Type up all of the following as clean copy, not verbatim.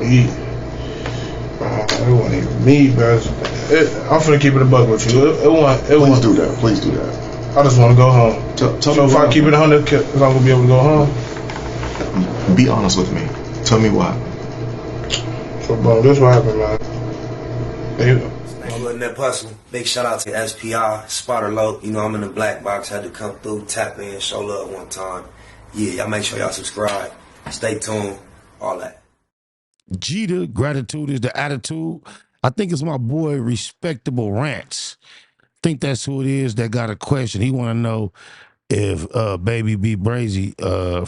It wasn't even me, bro. I'm finna keep it a buck with you. Please do that. Please do that. I just want to go home. Tell so me if I keep it 100, I'm gonna be able to go home. Be honest with me. Tell me why. So, bro, this what happened, man. Net Hustle. Big shout out to SPI, Spotter Low. You know, I'm in the black box. Had to come through, tap in, show love one time. Yeah, y'all make sure y'all subscribe. Stay tuned. All that. Jeter, gratitude is the attitude. I think it's my boy Respectable Rants. I think that's who it is that got a question. He want to know if Baby B Brazy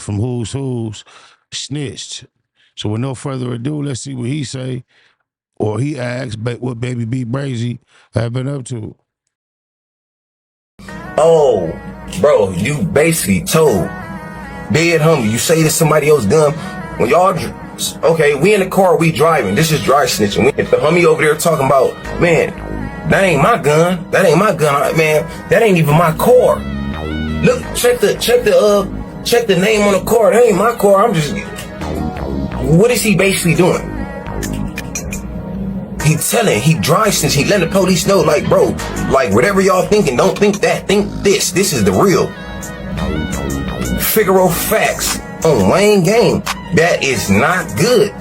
from Who's snitched. So with no further ado, let's see what he say. Or he asks what Baby B Brazy have been up to. Oh, bro, you basically told Big Homie, you say to somebody else gun when y'all, okay, we in the car, we driving. This is dry snitching. If the homie over there talking about, man, that ain't my gun. That ain't my gun, man. That ain't even my car. Look, check the name on the car. That ain't my car. I'm just. What is he basically doing? He dry snitch. He letting the police know, like, bro, like whatever y'all thinking, don't think that. Think this. This is the real. Figaro facts on Wayne game. That is not good.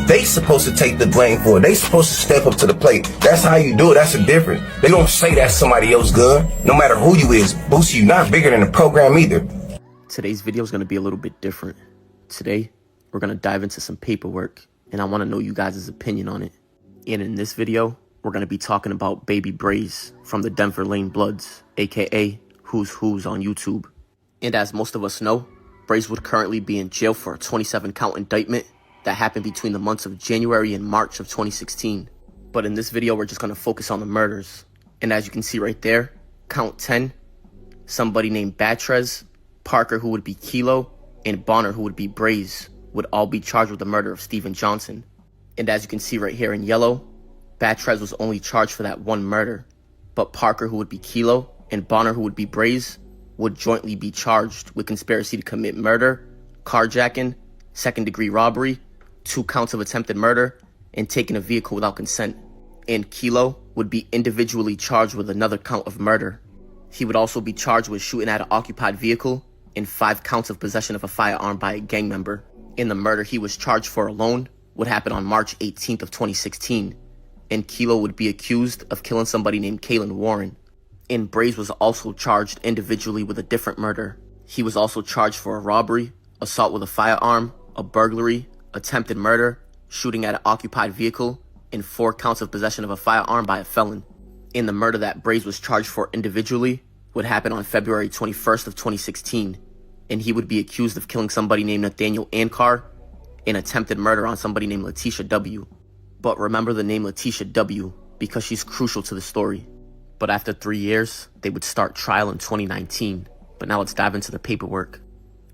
They supposed to take the blame for it. They supposed to step up to the plate. That's how you do it. That's the difference. They don't say that's somebody else's gun. No matter who you is. Boosie, you not bigger than the program either. Today's video is going to be a little bit different. Today, we're going to dive into some paperwork, and I want to know you guys' opinion on it. And in this video, we're going to be talking about Baby Brazy from the Denver Lane Bloods, aka Who's on YouTube. And as most of us know, Brazy would currently be in jail for a 27-count indictment that happened between the months of January and March of 2016. But in this video, we're just going to focus on the murders. And as you can see right there, count 10, somebody named Batrez, Parker, who would be Kilo, and Bonner, who would be Brazy, would all be charged with the murder of Stephen Johnson. And as you can see right here in yellow, Batrez was only charged for that one murder. But Parker, who would be Kilo, and Bonner, who would be Brazy, would jointly be charged with conspiracy to commit murder, carjacking, second-degree robbery, 2 counts of attempted murder, and taking a vehicle without consent. And Kilo would be individually charged with another count of murder. He would also be charged with shooting at an occupied vehicle and 5 counts of possession of a firearm by a gang member. And the murder he was charged for alone would happen on March 18th of 2016. And Kilo would be accused of killing somebody named Kalen Warren. And Brazy was also charged individually with a different murder. He was also charged for a robbery, assault with a firearm, a burglary, attempted murder, shooting at an occupied vehicle, and 4 counts of possession of a firearm by a felon. And the murder that Brazy was charged for individually would happen on February 21st of 2016. And he would be accused of killing somebody named Nathaniel Ankar and attempted murder on somebody named Letitia W. But remember the name Letitia W because she's crucial to the story. But after 3 years, they would start trial in 2019. But now let's dive into the paperwork.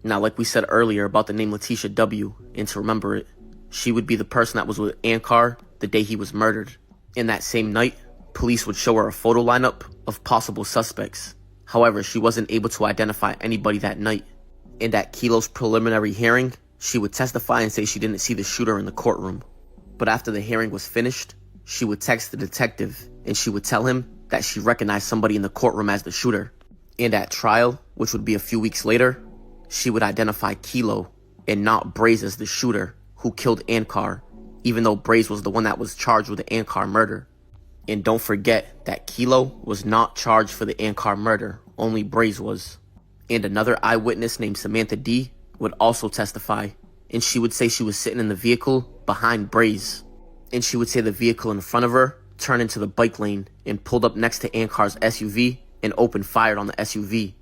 Now, like we said earlier about the name Letitia W, and to remember it, she would be the person that was with Ankar the day he was murdered. In that same night, police would show her a photo lineup of possible suspects. However, she wasn't able to identify anybody that night. And at Kilo's preliminary hearing, she would testify and say she didn't see the shooter in the courtroom. But after the hearing was finished, she would text the detective and she would tell him that she recognized somebody in the courtroom as the shooter. And at trial, which would be a few weeks later, she would identify Kilo and not Brazy as the shooter who killed Ankar, even though Brazy was the one that was charged with the Ankar murder. And don't forget that Kilo was not charged for the Ankar murder, only Brazy was. And another eyewitness named Samantha D would also testify, and she would say she was sitting in the vehicle behind Brazy. And she would say the vehicle in front of her turned into the bike lane and pulled up next to Ankar's SUV and opened fire on the SUV.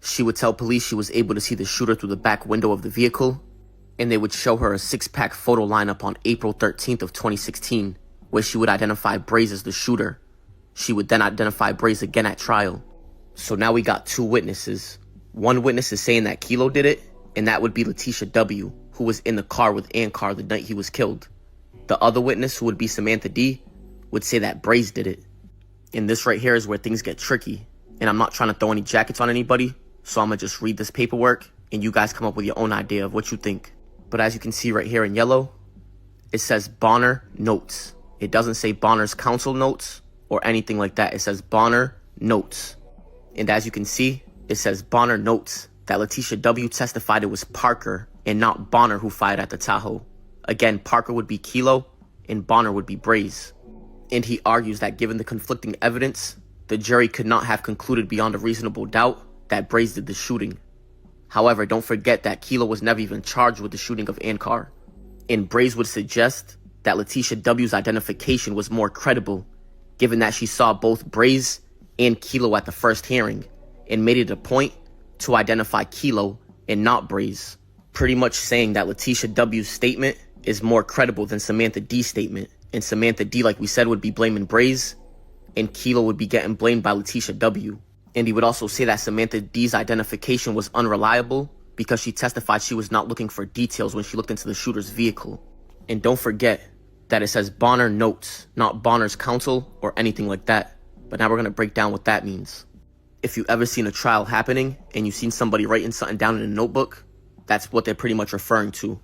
She would tell police she was able to see the shooter through the back window of the vehicle, and they would show her a 6-pack photo lineup on April 13th of 2016, where she would identify Brazy as the shooter. She would then identify Brazy again at trial. So now we got 2 witnesses. One witness is saying that Kilo did it, and that would be Letitia W, who was in the car with Ankar the night he was killed. The other witness, who would be Samantha D, would say that Brazy did it. And this right here is where things get tricky. And I'm not trying to throw any jackets on anybody, so I'm going to just read this paperwork, and you guys come up with your own idea of what you think. But as you can see right here in yellow, it says Bonner notes. It doesn't say Bonner's counsel notes or anything like that. It says Bonner notes. And as you can see, it says Bonner notes that Letitia W. testified it was Parker and not Bonner who fired at the Tahoe. Again, Parker would be Kilo and Bonner would be Brazy. And he argues that given the conflicting evidence, the jury could not have concluded beyond a reasonable doubt that Brazy did the shooting. However, don't forget that Kilo was never even charged with the shooting of Ankar. And Brazy would suggest that Letitia W.'s identification was more credible, given that she saw both Brazy and Kilo at the first hearing, and made it a point to identify Kilo and not Brazy, pretty much saying that Letitia W.'s statement is more credible than Samantha D.'s statement, and Samantha D., like we said, would be blaming Brazy, and Kilo would be getting blamed by Letitia W. And he would also say that Samantha D.'s identification was unreliable because she testified she was not looking for details when she looked into the shooter's vehicle. And don't forget that it says Bonner notes, not Bonner's counsel or anything like that. But now we're going to break down what that means. If you ever seen a trial happening and you've seen somebody writing something down in a notebook, that's what they're pretty much referring to.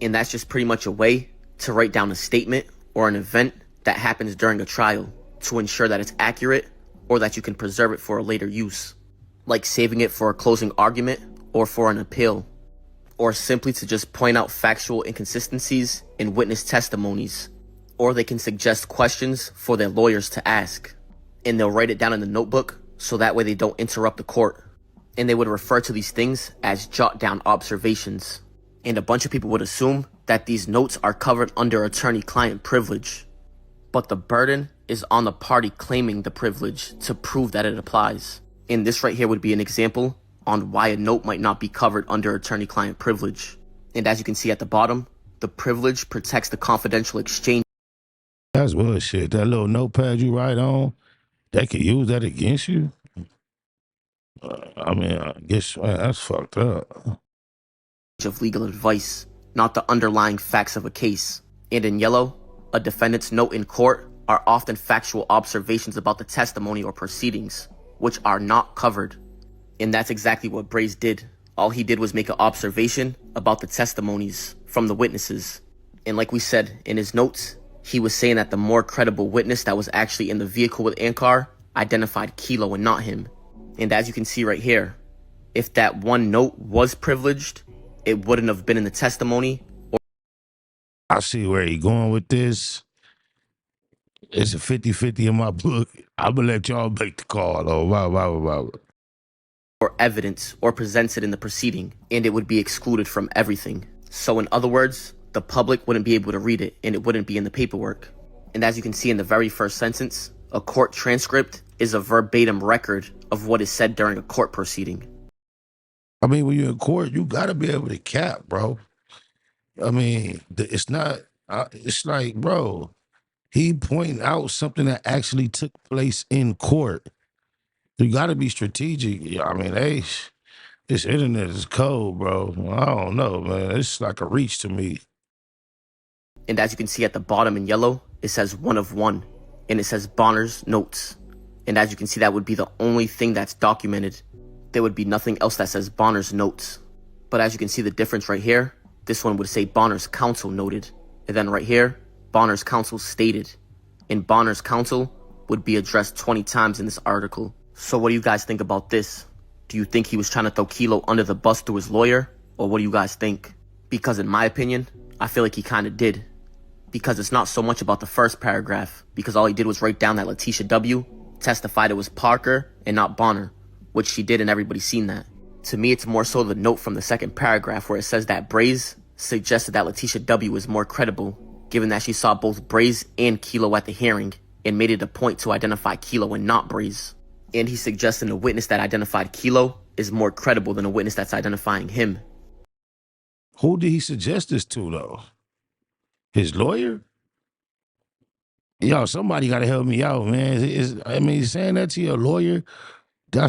And that's just pretty much a way to write down a statement or an event that happens during a trial to ensure that it's accurate or that you can preserve it for a later use, like saving it for a closing argument or for an appeal, or simply to just point out factual inconsistencies in witness testimonies, or they can suggest questions for their lawyers to ask, and they'll write it down in the notebook so that way they don't interrupt the court. And they would refer to these things as jot down observations. And a bunch of people would assume that these notes are covered under attorney-client privilege, but the burden is on the party claiming the privilege to prove that it applies. And this right here would be an example on why a note might not be covered under attorney-client privilege. And as you can see at the bottom, the privilege protects the confidential exchange. That's bullshit. That little notepad you write on, they could use that against you? I guess that's fucked up. Of legal advice, not the underlying facts of a case. And in yellow, a defendant's note in court are often factual observations about the testimony or proceedings, which are not covered. And that's exactly what Brazy did. All he did was make an observation about the testimonies from the witnesses. And like we said, in his notes, he was saying that the more credible witness that was actually in the vehicle with Ankar identified Kilo and not him. And as you can see right here, if that one note was privileged, it wouldn't have been in the testimony. I see where he going with this. It's a 50-50 in my book. I'm going to let y'all make the call. Oh, wow. Or evidence or presented in the proceeding, and it would be excluded from everything. So in other words, the public wouldn't be able to read it, and it wouldn't be in the paperwork. And as you can see in the very first sentence, a court transcript is a verbatim record of what is said during a court proceeding. I mean, when you're in court, you got to be able to cap, bro. I mean, it's not, it's like, bro, he pointing out something that actually took place in court. You got to be strategic. I mean, this internet is cold, bro. I don't know, man. It's like a reach to me. And as you can see at the bottom in yellow, it says 1 of 1, and it says Bonner's notes. And as you can see, that would be the only thing that's documented. There would be nothing else that says Bonner's notes. But as you can see the difference right here, this one would say Bonner's counsel noted. And then right here, Bonner's counsel stated. And Bonner's counsel would be addressed 20 times in this article. So what do you guys think about this? Do you think he was trying to throw Kilo under the bus through his lawyer? Or what do you guys think? Because in my opinion, I feel like he kind of did. Because it's not so much about the first paragraph. Because all he did was write down that Letitia W. testified it was Parker and not Bonner. Which she did, and everybody's seen that. To me, it's more so the note from the second paragraph where it says that Brazy suggested that Letitia W. was more credible, given that she saw both Brazy and Kilo at the hearing, and made it a point to identify Kilo and not Brazy. And he's suggesting a witness that identified Kilo is more credible than a witness that's identifying him. Who did he suggest this to, though? His lawyer? Yo, somebody got to help me out, man. Saying that to your lawyer, I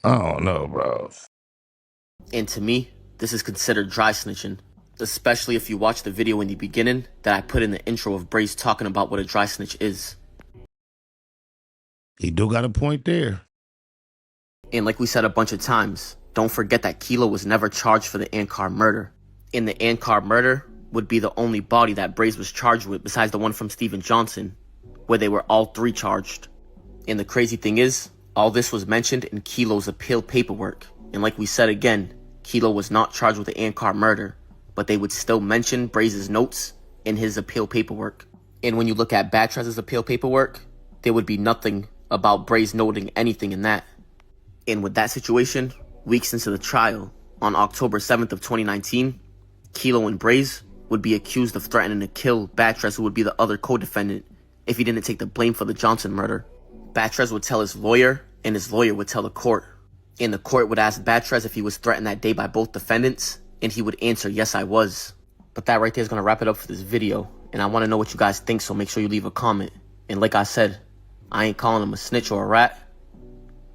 don't know, bro. And to me, this is considered dry snitching, especially if you watch the video in the beginning that I put in the intro of Brazy talking about what a dry snitch is. He do got a point there. And like we said a bunch of times, don't forget that Kilo was never charged for the Ankar murder. In the Ankar murder, would be the only body that Brazy was charged with besides the one from Steven Johnson, where they were all three charged. And the crazy thing is, all this was mentioned in Kilo's appeal paperwork. And like we said again, Kilo was not charged with the Ankar murder, but they would still mention Brazy's notes in his appeal paperwork. And when you look at Batrez's appeal paperwork, there would be nothing about Brazy noting anything in that. And with that situation, weeks into the trial, on October 7th of 2019, Kilo and Brazy would be accused of threatening to kill Batrez, who would be the other co-defendant, if he didn't take the blame for the Johnson murder. Batrez would tell his lawyer, and his lawyer would tell the court. And the court would ask Batrez if he was threatened that day by both defendants, and he would answer, yes, I was. But that right there is going to wrap it up for this video, and I want to know what you guys think, so make sure you leave a comment. And like I said, I ain't calling him a snitch or a rat,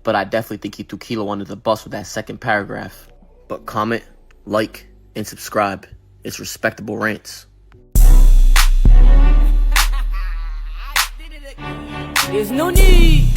but I definitely think he threw Kilo under the bus with that second paragraph. But comment, like, and subscribe. It's Respectable Rants. There's no need.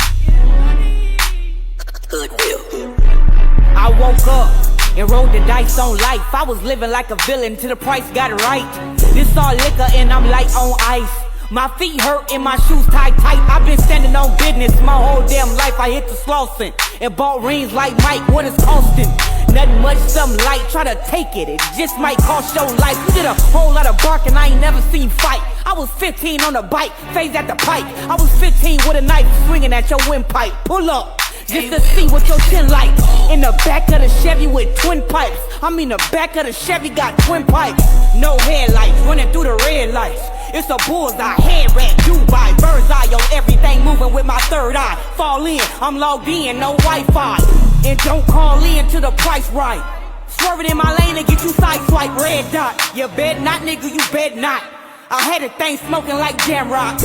I woke up and rolled the dice on life. I was living like a villain till the price got it right. This all liquor and I'm light on ice. My feet hurt and my shoes tight. I've been standing on business my whole damn life. I hit the Slauson and bought rings like Mike. What is costing? Nothing much, some light. Try to take it, it just might cost your life. You did a whole lot of barking, I ain't never seen fight. I was 15 on a bike, phase at the pike. I was 15 with a knife swinging at your windpipe. Pull up, just to see what your chin like. In the back of the Chevy with twin pipes. I mean the back of the Chevy got twin pipes. No headlights, running through the red lights. It's a bullseye, head rat, Dubai, bird's eye on everything moving with my third eye. Fall in, I'm logged in, no Wi-Fi. And don't call in till the price right. Swerving in my lane and get you sideswiped, red dot. You bet not, nigga, you bet not. I had a thing smoking like jam rock.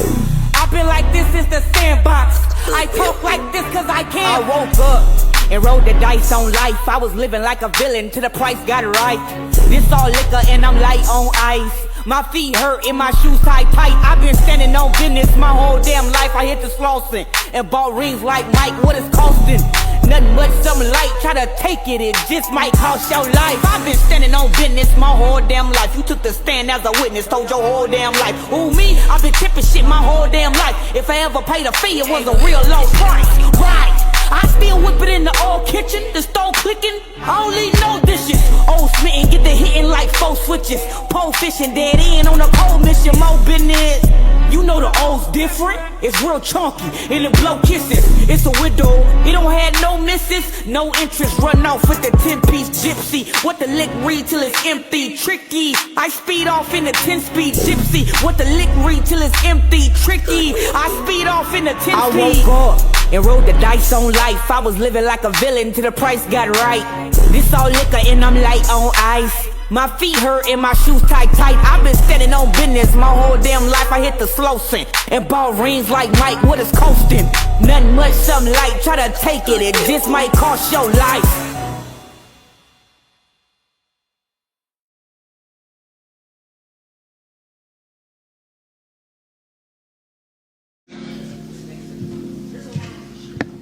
I've been like this since the sandbox. I talk like this cause I can. I woke up and rolled the dice on life. I was living like a villain till the price got it right. This all liquor and I'm light on ice. My feet hurt and my shoes tight. I've been standing on business my whole damn life. I hit the Slauson and bought rings like Mike. What is costing? Nothing much, some light. Try to take it, it just might cost your life. I've been standing on business my whole damn life. You took the stand as a witness, told your whole damn life. Who, me? I've been tipping shit my whole damn life. If I ever paid a fee, it was a real low price. Right. I still whip it in the old kitchen, the stove clicking. I only know dishes. Old smitten, get the hitting like 4 switches. Pole fishing, dead end on a cold mission, more business. You know the O's different. It's real chunky, and it blow kisses. It's a widow, it don't have no misses. No interest, run off with the 10-piece gypsy. What the lick read till it's empty, tricky. I speed off in the 10-speed gypsy. What the lick read till it's empty, tricky. I speed off in the 10-speed. I woke up and rolled the dice on life. I was living like a villain till the price got right. This all liquor and I'm light on ice. My feet hurt and my shoes tight. I've been standing on business my whole damn life. I hit the Slauson and bought rings like Mike. What is costing? Nothing much, some light. Try to take it, it just might cost your life.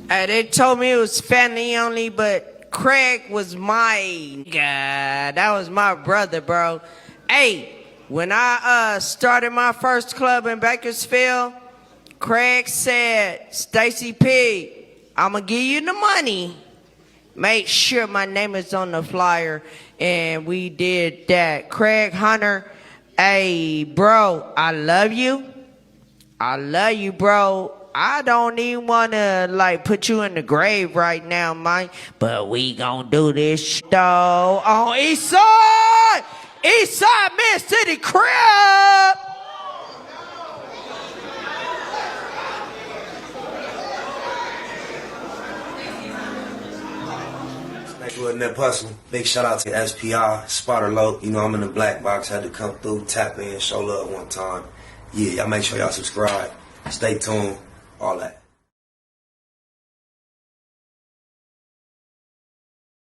They told me it was family only, but Craig was my guy. That was my brother, bro. Hey, when I started my first club in Bakersfield, Craig said, Stacy P, I'm going to give you the money. Make sure my name is on the flyer. And we did that. Craig Hunter, hey, bro, I love you. I love you, bro. I don't even want to, like, put you in the grave right now, Mike. But we gonna do this shit, though, on East Side! East Side, Man City crib! Thanks for that personal. Big shout out to SPI, Spotter Low. You know I'm in the black box, had to come through, tap in, show love one time. Yeah, y'all make sure y'all subscribe. Stay tuned. All that.